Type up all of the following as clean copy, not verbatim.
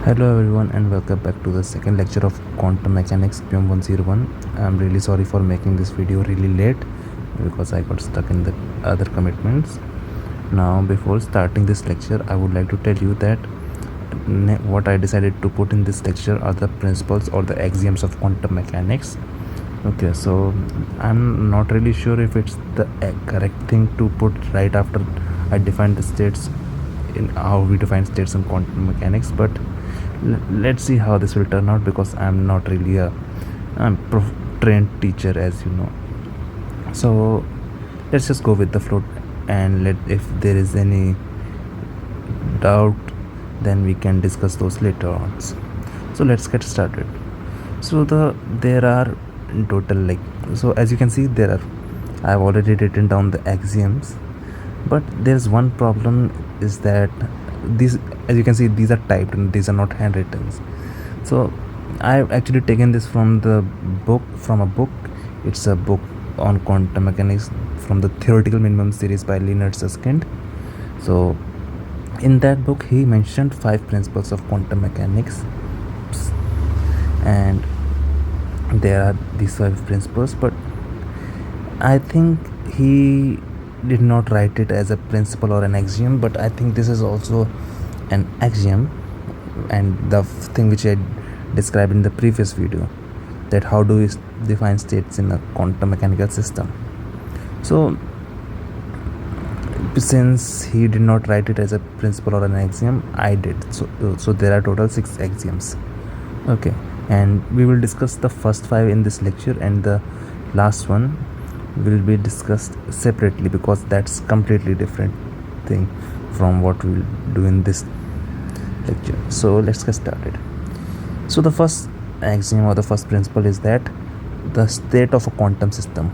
Hello everyone and welcome back to the second lecture of quantum mechanics QM101. I'm really sorry for making this video really late because I got stuck in the other commitments. Now before starting this lecture, I would like to tell you that what I decided to put in this lecture are the principles or the axioms of quantum mechanics. Okay, so I'm not really sure if it's the correct thing to put right after I define the states in how we define states in quantum mechanics, but let's see how this will turn out because I'm not really a trained teacher, as you know. So let's just go with the flow, and if there is any doubt, then we can discuss those later on. So let's get started. So there are in total so as you can see I've already written down the axioms, but there's one problem is that these, as you can see, these are typed and these are not handwritten. So I've actually taken this from a book. It's a book on quantum mechanics from the Theoretical Minimum series by Leonard Susskind. So in that book he mentioned 5 principles of quantum mechanics, and there are these 5 principles, but I think he did not write it as a principle or an axiom, but I think this is also an axiom, and the thing which I described in the previous video, that how do we define states in a quantum mechanical system. So since he did not write it as a principle or an axiom, I did. So there are total 6 axioms. Okay, and we will discuss the first 5 in this lecture, and the last one will be discussed separately because that's completely different thing from what we will do in this lecture. So let's get started. So the first axiom or the first principle is that the state of a quantum system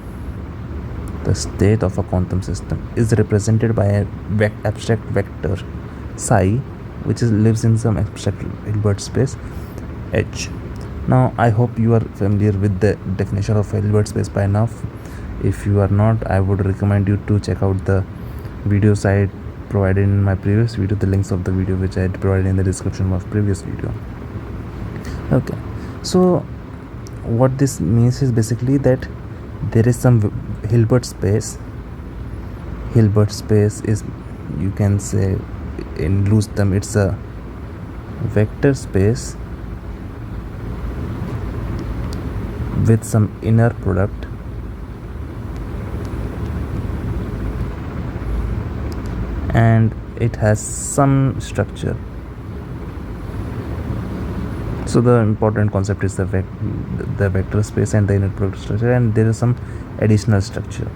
is represented by a abstract vector psi, which lives in some abstract Hilbert space H. Now I hope you are familiar with the definition of Hilbert space by now. If you are not, I would recommend you to check out the videos I provided in my previous video, the links of the video which I provided in the description of previous video. Okay, so what this means is basically that there is some Hilbert space. Hilbert space is, you can say in loose term, it's a vector space with some inner product, and it has some structure. So the important concept is the vector space and the inner product structure, and there is some additional structure.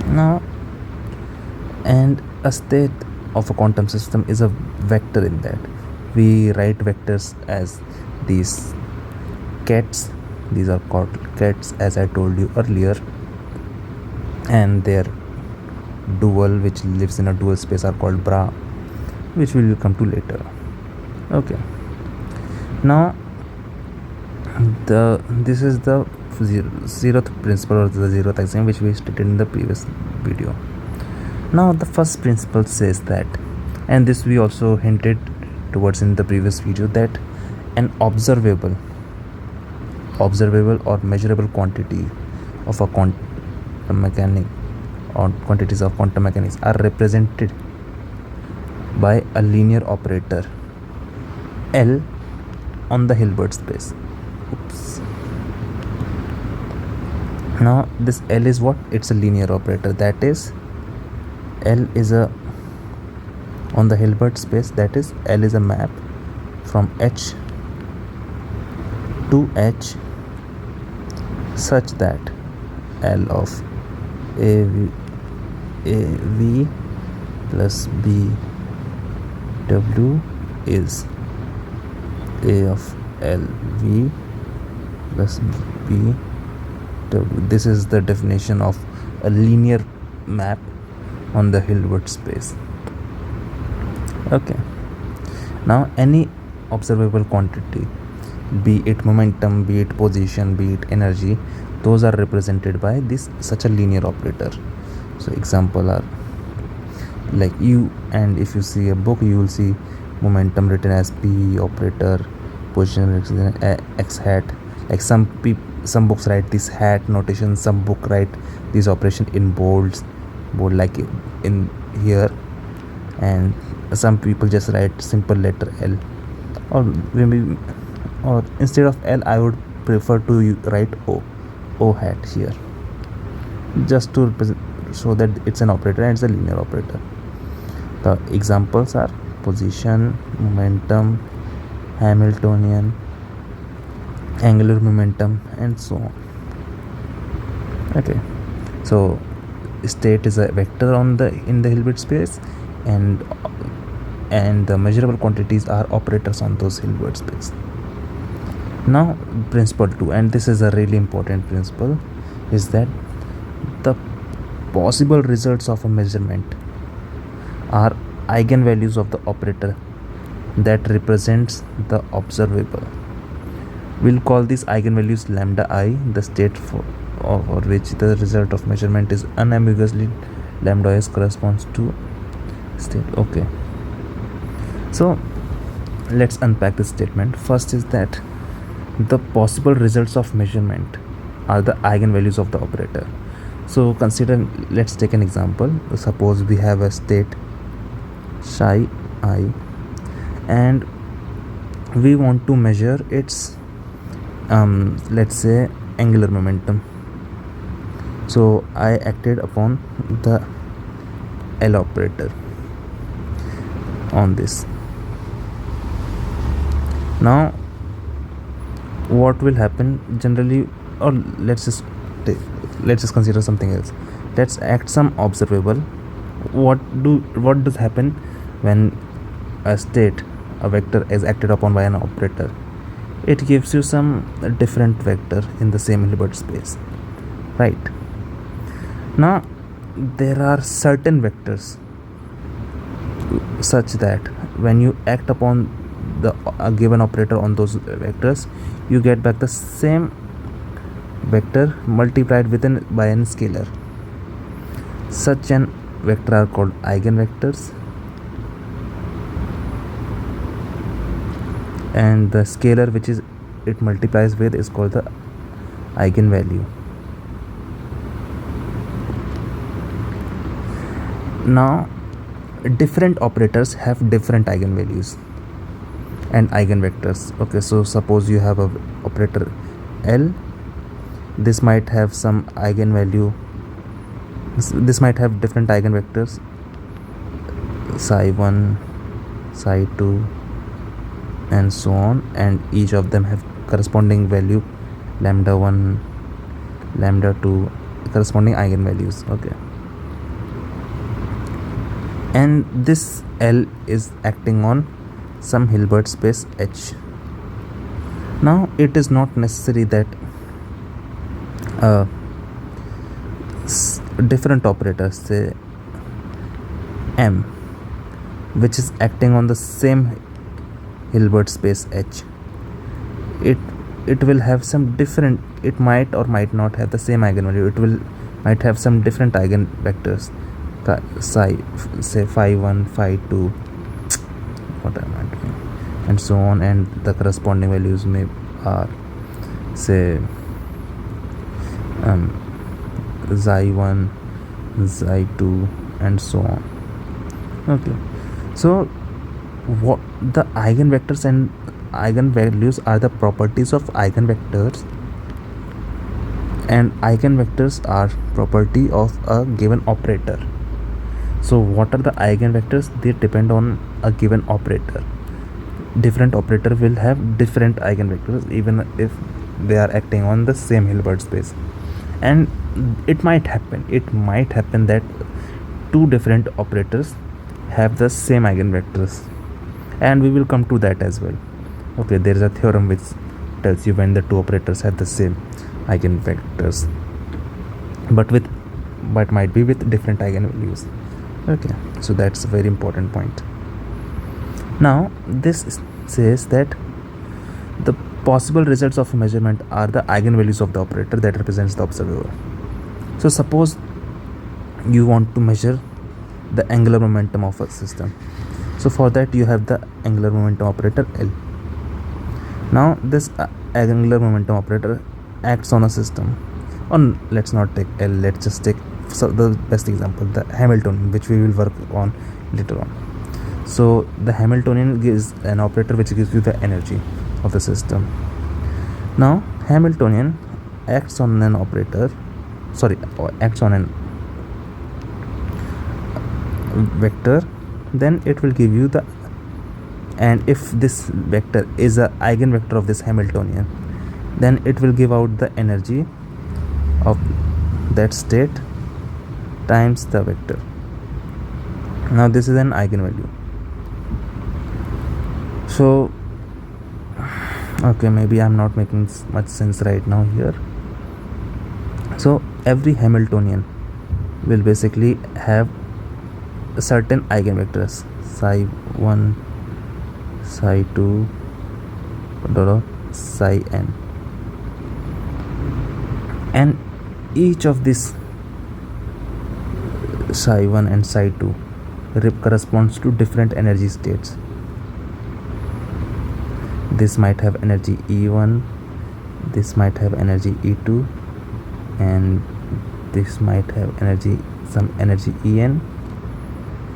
Now, and a state of a quantum system is a vector in that. We write vectors as these cats. These are called cats, as I told you earlier, and their dual, which lives in a dual space, are called bra, which we will come to later. Okay, now this is the zeroth principle or the zeroth axiom which we stated in the previous video. Now the first principle says that, and this we also hinted towards in the previous video, that an observable or measurable quantity of a quantum mechanic or quantities of quantum mechanics are represented by a linear operator L on the Hilbert space. Oops. Now this L is what? It's a linear operator. That is, L is on the Hilbert space, that is, L is a map from H to H such that L of AV plus BW is A of LV plus BW. This is the definition of a linear map on the Hilbert space. Okay, now any observable quantity, be it momentum, be it position, be it energy, those are represented by this such a linear operator. So example are like you, and if you see a book, you will see momentum written as p operator, position written as x hat. Like some books write this hat notation, some book write this operation in bold like in here, and some people just write simple letter L, or maybe, or instead of L I would prefer to write O hat here, just to show that it's an operator and it's a linear operator. The examples are position, momentum, Hamiltonian, angular momentum, and so on. Okay, so state is a vector in the Hilbert space, and the measurable quantities are operators on those Hilbert space. Now principle 2, and this is a really important principle, is that the possible results of a measurement are eigenvalues of the operator that represents the observable. We'll call these eigenvalues lambda I, the state for which the result of measurement is unambiguously lambda s corresponds to state. Okay, so let's unpack this statement. First is that the possible results of measurement are the eigenvalues of the operator. So consider, let's take an example. Suppose we have a state psi I, and we want to measure its let's say angular momentum. So I acted upon the L operator on this. Now what will happen generally, or let's just consider something else. Let's act some observable. What does happen when a vector is acted upon by an operator? It gives you some different vector in the same Hilbert space, right? Now there are certain vectors such that when you act upon the given operator on those vectors, you get back the same vector multiplied by an scalar. Such an vector are called eigenvectors, and the scalar which is it multiplies with is called the eigenvalue. Now different operators have different eigenvalues and eigenvectors. Okay, so suppose you have a operator L. This might have some eigenvalue, this might have different eigenvectors, psi 1, psi 2, and so on, and each of them have corresponding value, lambda 1, lambda 2, corresponding eigenvalues. Okay, and this L is acting on some Hilbert space H. Now it is not necessary that different operators, say M, which is acting on the same Hilbert space H, it will have some different, it might or might not have the same eigenvalue. Might have some different eigenvectors, psi, say phi 1, phi 2, what am I doing, and so on, and the corresponding values may are, say psi 1, psi 2, and so on. Okay, so what the eigenvectors and eigenvalues are the properties of eigenvectors, and eigenvectors are property of a given operator. So what are the eigenvectors? They depend on a given operator. Different operator will have different eigenvectors even if they are acting on the same Hilbert space. And it might happen that two different operators have the same eigenvectors, and we will come to that as well. Okay, there is a theorem which tells you when the two operators have the same eigenvectors, but might be with different eigenvalues. Okay, so that's a very important point. Now this says that the possible results of measurement are the eigenvalues of the operator that represents the observer. So suppose you want to measure the angular momentum of a system. So for that you have the angular momentum operator L. Now this angular momentum operator acts on a system. On, let's not take L, let's just take the best example, the Hamiltonian, which we will work on later on. So the Hamiltonian is an operator which gives you the energy of the system. Now Hamiltonian acts on an operator, acts on an vector, then it will give you the, and if this vector is a eigenvector of this Hamiltonian, then it will give out the energy of that state times the vector. Now this is an eigenvalue. So okay, maybe I'm not making much sense right now here. So every Hamiltonian will basically have certain eigenvectors, psi 1, psi 2, psi n, and each of these psi 1 and psi 2 corresponds to different energy states. This might have energy E1, this might have energy E2, and this might have some energy En,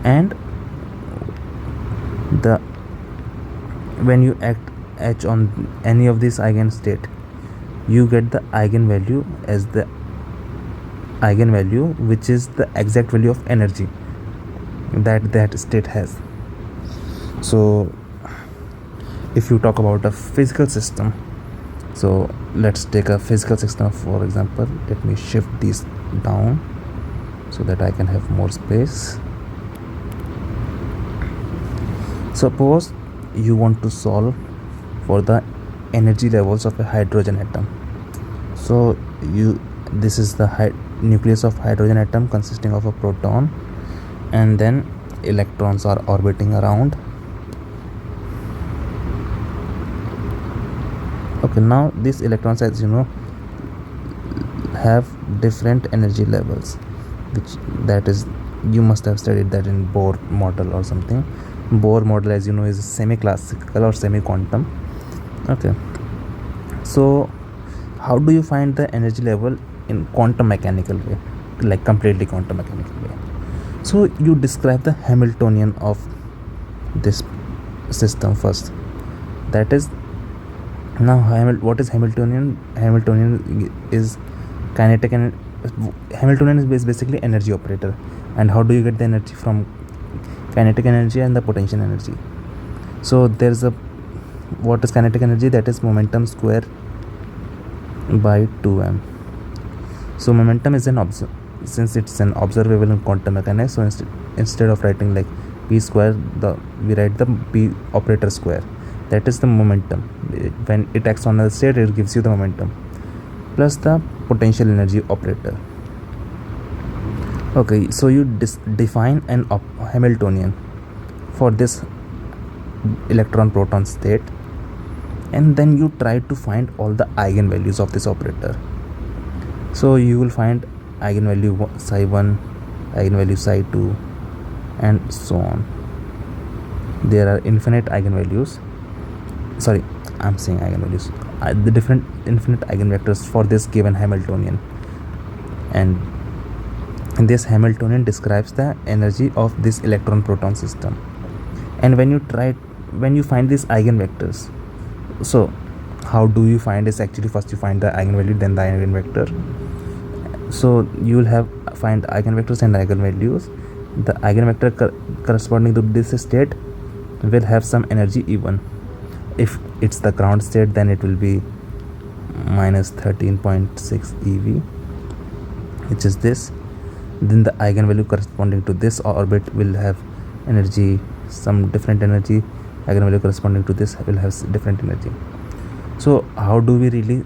and when you act H on any of these eigenstate, you get the eigenvalue as the eigenvalue which is the exact value of energy that state has. So if you talk about a physical system, so let's take a physical system for example. Let me shift these down so that I can have more space. Suppose you want to solve for the energy levels of a hydrogen atom. So this is the nucleus of hydrogen atom consisting of a proton, and then electrons are orbiting around. Okay, now these electrons, as you know, have different energy levels, that is, you must have studied that in Bohr model or something. Bohr model, as you know, is semi-classical or semi-quantum. Okay, so how do you find the energy level in quantum mechanical way, like completely quantum mechanical way? So you describe the Hamiltonian of this system first. That is, now what is Hamiltonian? Hamiltonian is kinetic, and Hamiltonian is basically energy operator. And how do you get the energy? From kinetic energy and the potential energy. So there's what is kinetic energy? That is momentum square by 2m. So momentum is since it's an observable in quantum mechanics, so instead of writing like p square, we write the p operator square. That is the momentum. When it acts on a state, it gives you the momentum plus the potential energy operator. Okay, so you define an Hamiltonian for this electron proton state, and then you try to find all the eigenvalues of this operator. So you will find eigenvalue psi 1, eigenvalue psi 2, and so on. There are infinite eigenvalues. Sorry, I'm saying eigenvalues. The different infinite eigenvectors for this given Hamiltonian, and this Hamiltonian describes the energy of this electron proton system. And when you find these eigenvectors, so how do you find this? Actually, first you find the eigenvalue, then the eigenvector. So you will find eigenvectors and eigenvalues. The eigenvector corresponding to this state will have some energy E1. If it's the ground state, then it will be minus 13.6 eV, which is this. Then the eigenvalue corresponding to this orbit will have energy, some different energy. Eigenvalue corresponding to this will have different energy. So how do we really,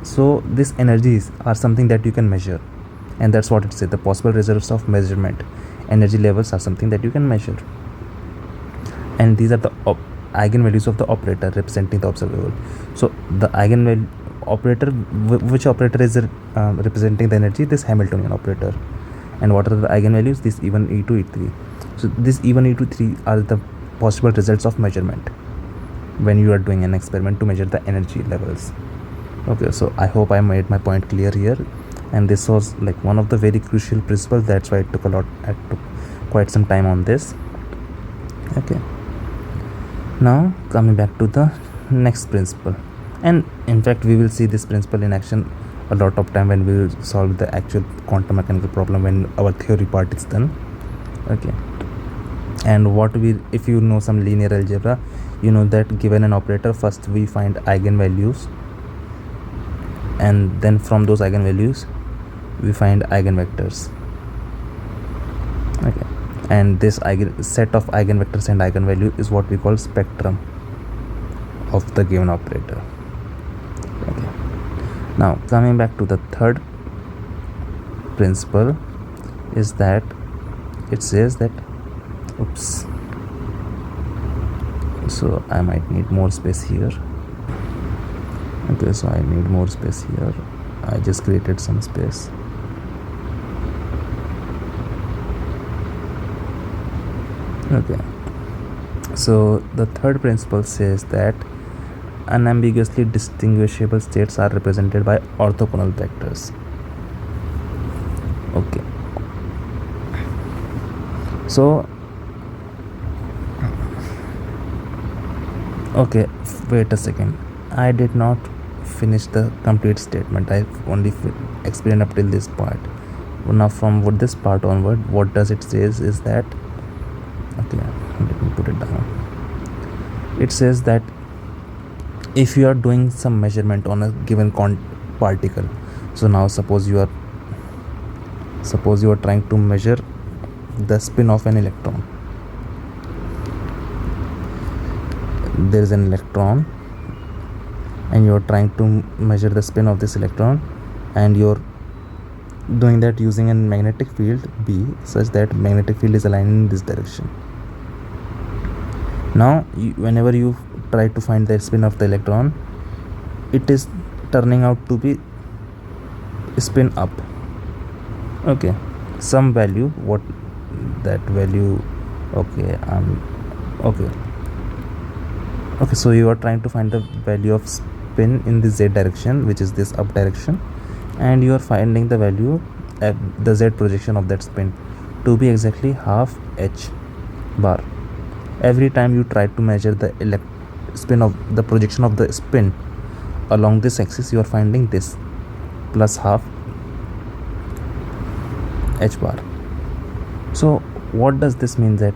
so these energies are something that you can measure, and that's what it says, the possible results of measurement. Energy levels are something that you can measure, and these are the eigenvalues of the operator representing the observable. So the eigenvalue operator, which operator is representing the energy? This Hamiltonian operator. And what are the eigenvalues? This E1, E2, E3. So this E1, E2, 3 are the possible results of measurement when you are doing an experiment to measure the energy levels. Okay, so I hope I made my point clear here, and this was like one of the very crucial principles. That's why I took quite some time on this. Okay, now coming back to the next principle, and in fact we will see this principle in action a lot of time when we will solve the actual quantum mechanical problem, when our theory part is done. Okay, and if you know some linear algebra, you know that given an operator, first we find eigenvalues, and then from those eigenvalues we find eigenvectors. Okay, and this set of eigenvectors and eigenvalue is what we call spectrum of the given operator. Okay, now coming back to the third principle is that it says that, oops, so I might need more space here. Okay, so I need more space here. I just created some space. Okay, so the third principle says that unambiguously distinguishable states are represented by orthogonal vectors. Okay, so okay, wait a second, I did not finish the complete statement. I only explained up till this part. Now from this part onward, what does it says is that, okay, let me put it down. It says that if you are doing some measurement on a given particle, so now suppose you are trying to measure the spin of an electron. There is an electron and you are trying to measure the spin of this electron, and you're doing that using a magnetic field B, such that magnetic field is aligned in this direction. Now whenever you try to find the spin of the electron, it is turning out to be spin up. Okay, some value, what that value, okay, okay, so you are trying to find the value of spin in the z direction, which is this up direction, and you are finding the value at the z projection of that spin to be exactly half h bar. Every time you try to measure the spin of the projection of the spin along this axis, you are finding this plus half h bar. So what does this mean? That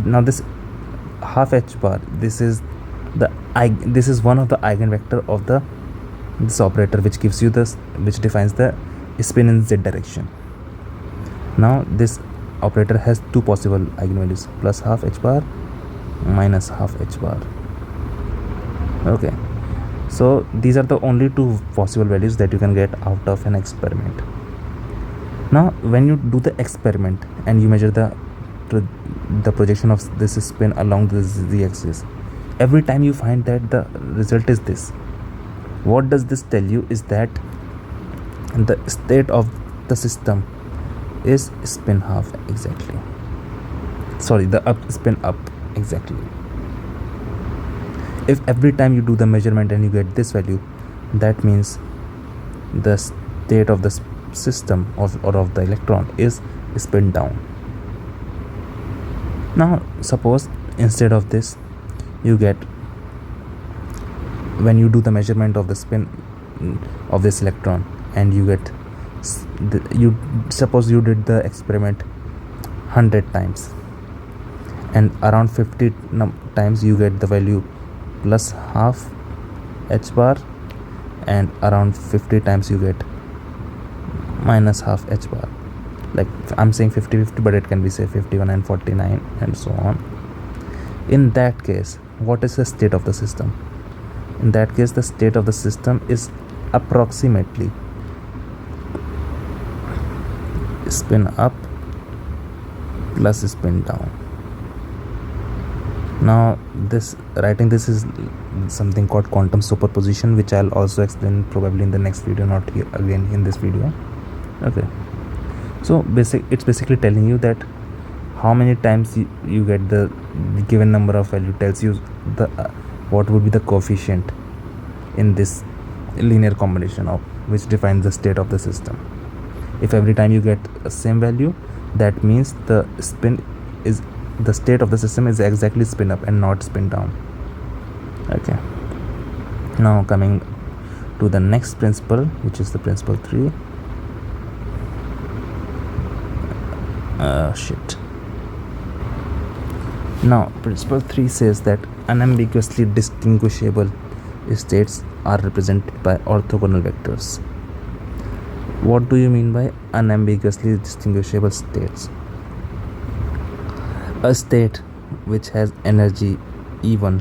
now this half h bar, this is one of the eigenvector of this operator, which gives you which defines the spin in z direction. Now this operator has two possible eigenvalues, plus half h bar, minus half h bar. Okay, so these are the only two possible values that you can get out of an experiment. Now when you do the experiment and you measure the projection of this spin along the z-axis, every time you find that the result is this, what does this tell you is that the state of the system is spin half exactly. Sorry, the spin up exactly. If every time you do the measurement and you get this value, that means the state of the system or of the electron is spin down. Now suppose instead of this, you get, when you do the measurement of the spin of this electron, and you get suppose you did the experiment 100 times, and around 50 times you get the value plus half h bar, and around 50 times you get minus half h bar. Like I'm saying 50-50, but it can be say 51 and 49 and so on. In that case, what is the state of the system? In that case, the state of the system is approximately spin up plus spin down. Now this writing this is something called quantum superposition, which I'll also explain probably in the next video, not here again in this video. Okay, so it's basically telling you that how many times you get the given number of value tells you the what would be the coefficient in this linear combination of which defines the state of the system. If every time you get a same value, that means the state of the system is exactly spin up and not spin down. Okay, now coming to the next principle, which is the principle 3. Now principle 3 says that unambiguously distinguishable states are represented by orthogonal vectors. What do you mean by unambiguously distinguishable states? A state which has energy E1,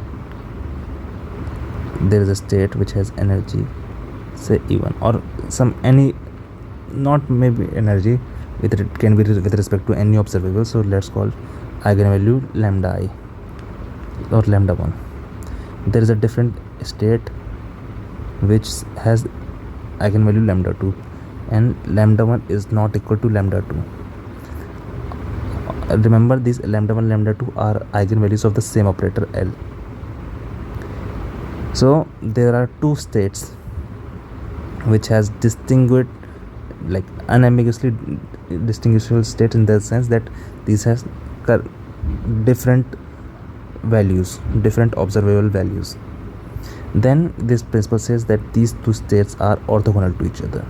there is a state which has energy say E1 or not maybe energy, it can be with respect to any observable, so let's call eigenvalue lambda I or lambda 1. There is a different state which has eigenvalue lambda 2 and lambda 1 is not equal to lambda 2. Remember, these lambda 1 lambda 2 are eigenvalues of the same operator L. So there are two states which has distinguished, like unambiguously distinguishable state, in the sense that these has different values, different observable values. Then this principle says that these two states are orthogonal to each other.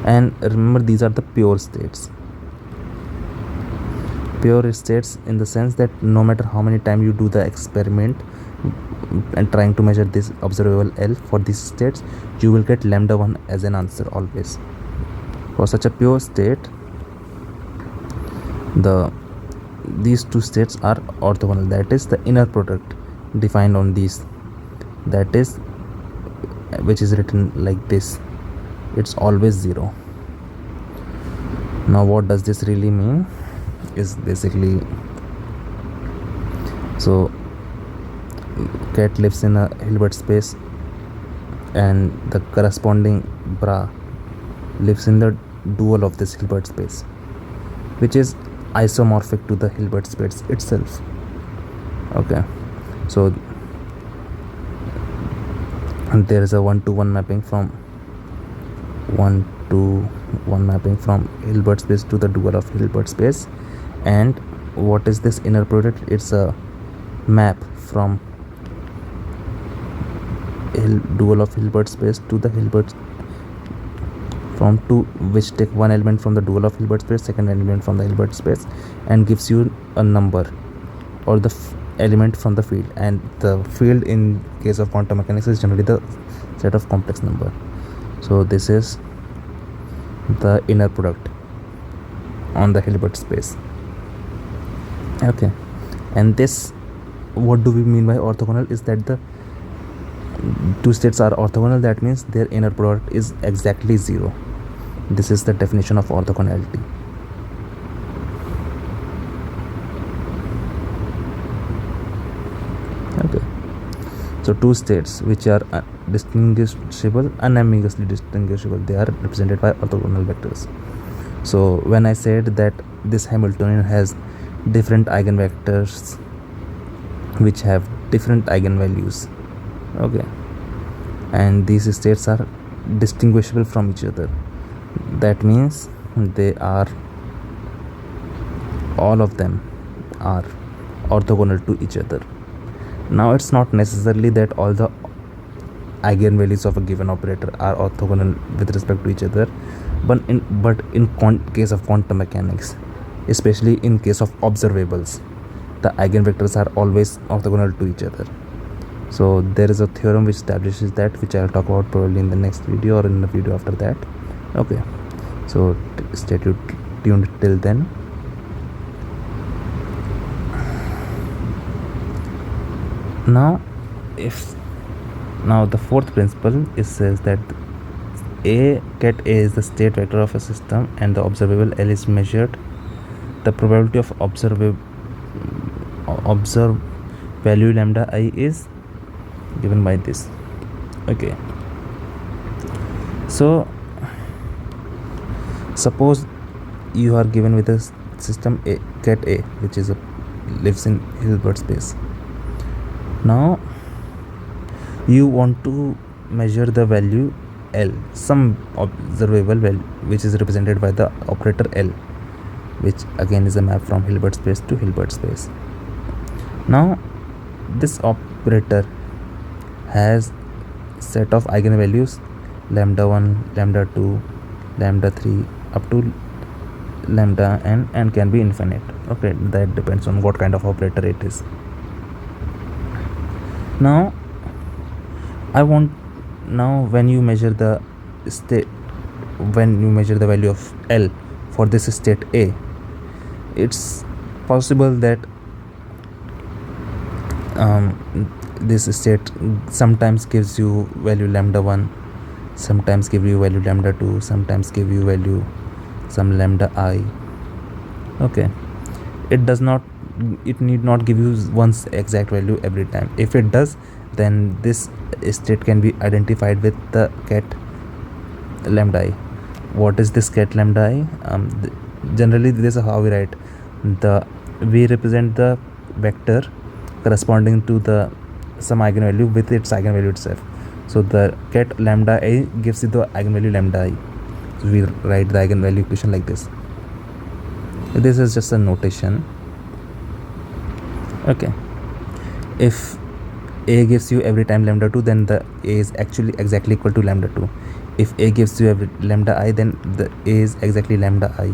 And remember, these are the pure states. Pure states in the sense that no matter how many times you do the experiment and trying to measure this observable L for these states, you will get lambda 1 as an answer always. For such a pure state, these two states are orthogonal, that is the inner product defined on these, that is which is written like this, it's always 0. Now what does this really mean is basically, so cat lives in a Hilbert space and the corresponding bra lives in the dual of this Hilbert space, which is isomorphic to the Hilbert space itself. Okay, so there is a 1-to-1 mapping from Hilbert space to the dual of Hilbert space. And what is this inner product? It's a map from dual of Hilbert space to the Hilbert, from two which take one element from the dual of Hilbert space, second element from the Hilbert space, and gives you a number or the element from the field. And the field in case of quantum mechanics is generally the set of complex number. So this is the inner product on the Hilbert space. Okay, and this, what do we mean by orthogonal, is that the two states are orthogonal, that means their inner product is exactly 0. This is the definition of orthogonality. Okay, so two states which are distinguishable, unambiguously distinguishable, they are represented by orthogonal vectors. So when I said that this Hamiltonian has different eigenvectors which have different eigenvalues, okay, and these states are distinguishable from each other, that means they are, all of them are orthogonal to each other. Now it's not necessarily that all the eigenvalues of a given operator are orthogonal with respect to each other, but in case of quantum mechanics, especially in case of observables, the eigenvectors are always orthogonal to each other. So there is a theorem which establishes that, which I'll talk about probably in the next video or in the video after that. Okay, so stay tuned till then. Now the fourth principle says that cat A is the state vector of a system and the observable L is measured. The probability of observe value lambda I is given by this. Okay, so suppose you are given with a system A, cat A, which is lives in Hilbert space. Now you want to measure the value L, some observable value which is represented by the operator L, which again is a map from Hilbert space to Hilbert space. Now this operator has set of eigenvalues lambda 1, lambda 2, lambda 3 up to lambda n, and can be infinite. Okay, that depends on what kind of operator it is. Now when you measure the state, when you measure the value of L for this state A, it's possible that this state sometimes gives you value lambda 1, sometimes give you value lambda 2, sometimes give you value some lambda I. Okay, it need not give you one's exact value every time. If it does, then this state can be identified with the cat lambda I. What is this cat lambda I? Generally this is how we write. We represent the vector corresponding to the some eigenvalue with its eigenvalue itself. So the cat lambda I gives you the eigenvalue lambda I. So we write the eigenvalue equation like this. This is just a notation. Okay, if A gives you every time lambda 2, then the A is actually exactly equal to lambda 2. If A gives you every lambda I, then the A is exactly lambda I.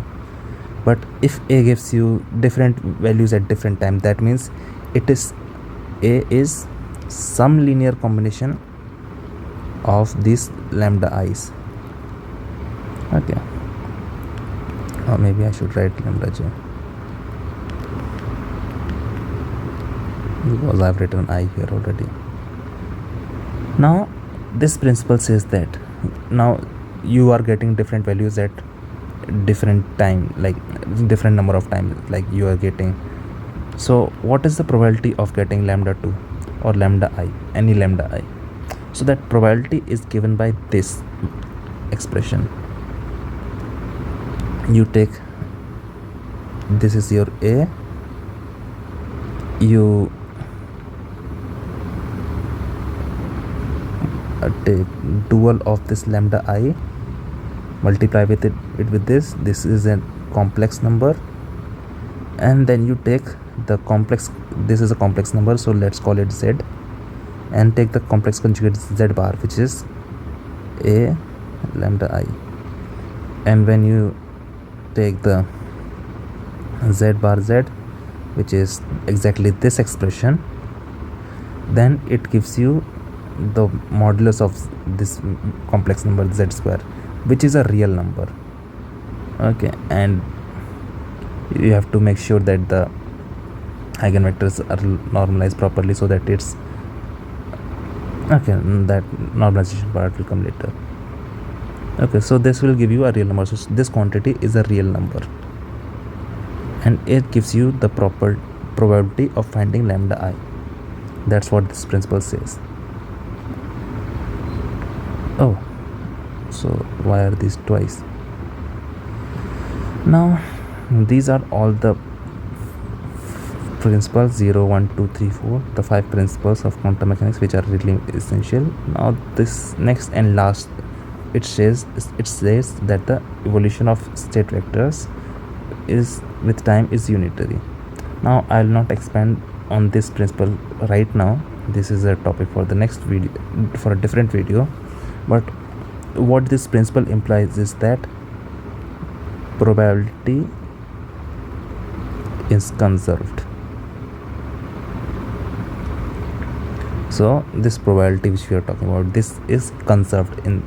But if A gives you different values at different time, that means it is A is some linear combination of these lambda i's. Okay, or maybe I should write lambda j, because I've written I here already. Now this principle says that now you are getting different values at different time, like different number of times, like you are getting. So what is the probability of getting lambda 2 or lambda I, any lambda I? So that probability is given by this expression. You take, this is your A, you take dual of this lambda I, multiply with it with this is a complex number, and then you take the complex, this is a complex number, so let's call it Z, and take the complex conjugate Z bar, which is A lambda I. And when you take the Z bar Z, which is exactly this expression, then it gives you the modulus of this complex number Z square, which is a real number. Okay, and you have to make sure that the eigenvectors are normalized properly, so that it's okay, that normalization part will come later. Okay, so this will give you a real number. So this quantity is a real number, and it gives you the proper probability of finding lambda I. That's what this principle says. Oh, so why are these twice? Now these are all the principles 0, 1, 2, 3, 4, the 5 principles of quantum mechanics, which are really essential. Now this next and last, it says that the evolution of state vectors is with time is unitary. Now I will not expand on this principle right now. This is a topic for the next video, for a different video. But what this principle implies is that probability is conserved. So this probability which we are talking about, this is conserved in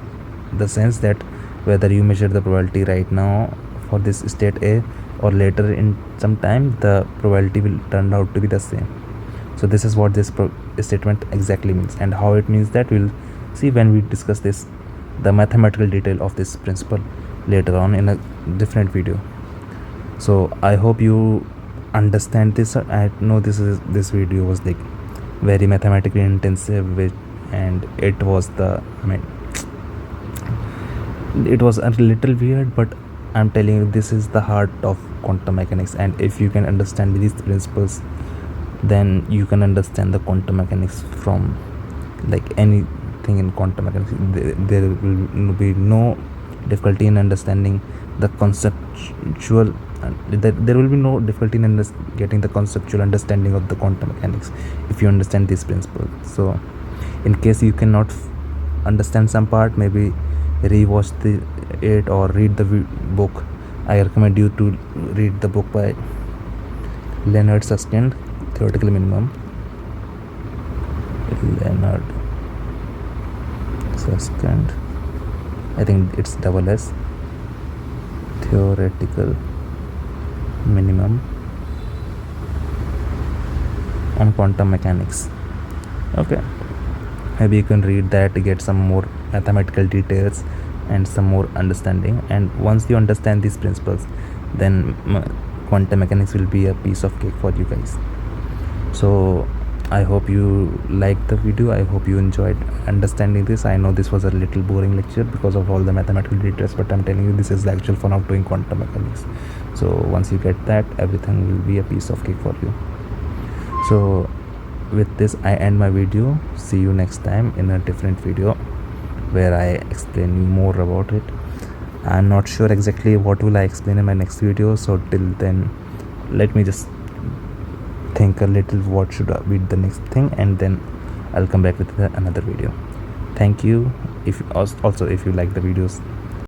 the sense that whether you measure the probability right now for this state A or later in some time, the probability will turn out to be the same. So this is what this statement exactly means, and how it means that we'll see when we discuss this, the mathematical detail of this principle later on in a different video. So I hope you understand this. I know this video was like very mathematically intensive, and it was it was a little weird, but I'm telling you, this is the heart of quantum mechanics, and if you can understand these principles, then you can understand the quantum mechanics from like anything in quantum mechanics. There will be no difficulty in understanding the conceptual, there will be no difficulty in getting the conceptual understanding of the quantum mechanics if you understand these principles. So in case you cannot understand some part, maybe rewatch it or read the book. I recommend you to read the book by Leonard, Susskind, Theoretical Minimum. Leonard, Susskind, I think it's double S, Theoretical Minimum on quantum mechanics. Okay, maybe you can read that to get some more mathematical details and some more understanding, and once you understand these principles, then quantum mechanics will be a piece of cake for you guys. So I hope you liked the video. I hope you enjoyed understanding this. I know this was a little boring lecture because of all the mathematical details, but I'm telling you, this is the actual fun of doing quantum mechanics. So once you get that, everything will be a piece of cake for you. So with this, I end my video. See you next time in a different video where I explain you more about it. I'm not sure exactly what will I explain in my next video, so till then let me just think a little what should be the next thing, and then I'll come back with another video. Thank you. If also if you like the videos,